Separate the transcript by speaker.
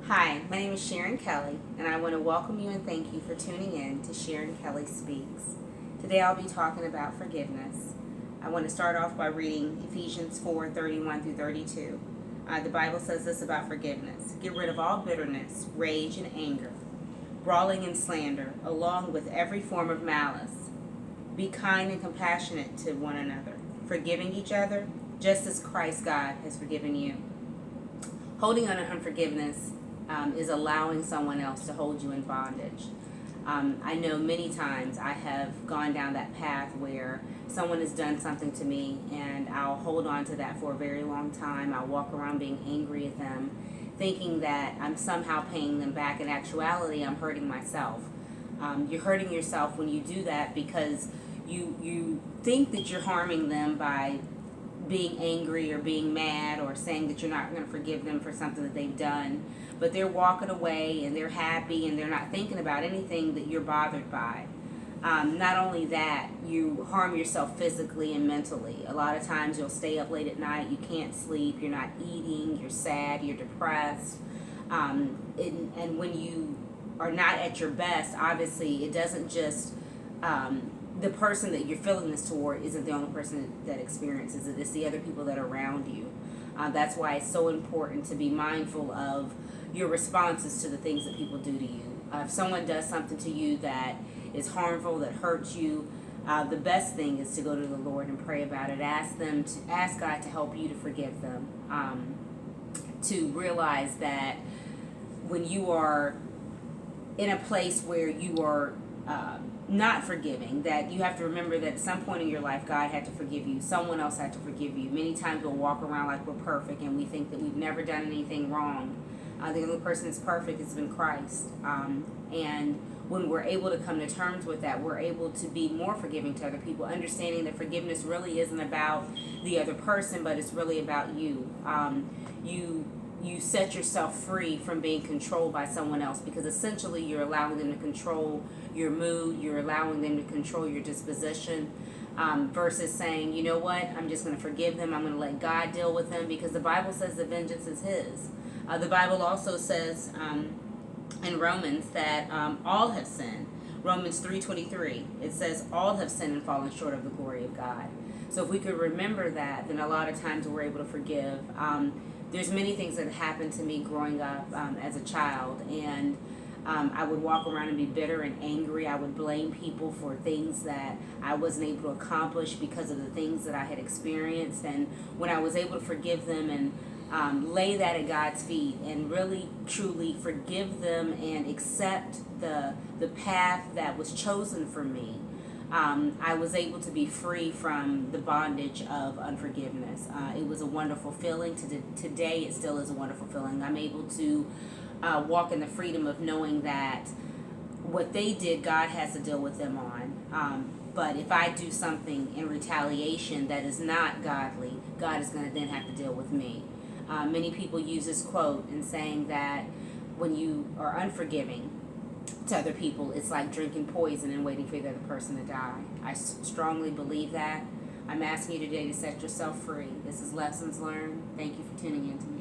Speaker 1: Hi, my name is Sharon Kelly, and I want to welcome you and thank you for tuning in to Sharon Kelly Speaks. Today I'll be talking about forgiveness. I want to start off by reading Ephesians 4:31 through 32. The Bible says this about forgiveness: get rid of all bitterness, rage, and anger, brawling and slander, along with every form of malice. Be kind and compassionate to one another, forgiving each other, just as Christ God has forgiven you. Holding on to unforgiveness is allowing someone else to hold you in bondage. I know many times I have gone down that path where someone has done something to me and I'll hold on to that for a very long time. I'll walk around being angry at them, thinking that I'm somehow paying them back. In actuality, I'm hurting myself. You're hurting yourself when you do that because you think that you're harming them by being angry or being mad or saying that you're not going to forgive them for something that they've done, but they're walking away and they're happy and they're not thinking about anything that you're bothered by. Not only that, you harm yourself physically and mentally. A lot of times you'll stay up late at night, you can't sleep, you're not eating, you're sad, you're depressed. And when you are not at your best, obviously it doesn't just the person that you're feeling this toward isn't the only person that experiences it. It's the other people that are around you. That's why it's so important to be mindful of your responses to the things that people do to you. If someone does something to you that is harmful, that hurts you, the best thing is to go to the Lord and pray about it. Ask God to help you to forgive them. To realize that when you are in a place where you are not forgiving, that you have to remember that at some point in your life God had to forgive you, someone else had to forgive you. Many times we'll walk around like we're perfect and we think that we've never done anything wrong. The only person that's perfect has been Christ, and when we're able to come to terms with that, we're able to be more forgiving to other people, understanding that forgiveness really isn't about the other person, but it's really about you. You set yourself free from being controlled by someone else, because essentially you're allowing them to control your mood, you're allowing them to control your disposition, versus saying, you know what, I'm just going to forgive them, I'm going to let God deal with them, because the Bible says the vengeance is His. The Bible also says in Romans that all have sinned. Romans 3:23, it says all have sinned and fallen short of the glory of God. So if we could remember that, then a lot of times we're able to forgive. There's many things that happened to me growing up as a child, and I would walk around and be bitter and angry. I would blame people for things that I wasn't able to accomplish because of the things that I had experienced. And when I was able to forgive them and lay that at God's feet and really truly forgive them and accept the path that was chosen for me, I was able to be free from the bondage of unforgiveness. It was a wonderful feeling. Today it still is a wonderful feeling. I'm able to walk in the freedom of knowing that what they did, God has to deal with them on. But if I do something in retaliation that is not godly, God is going to then have to deal with me. Many people use this quote in saying that when you are unforgiving to other people, it's like drinking poison and waiting for the other person to die. I strongly believe that. I'm asking you today to set yourself free. This is Lessons Learned. Thank you for tuning in to me.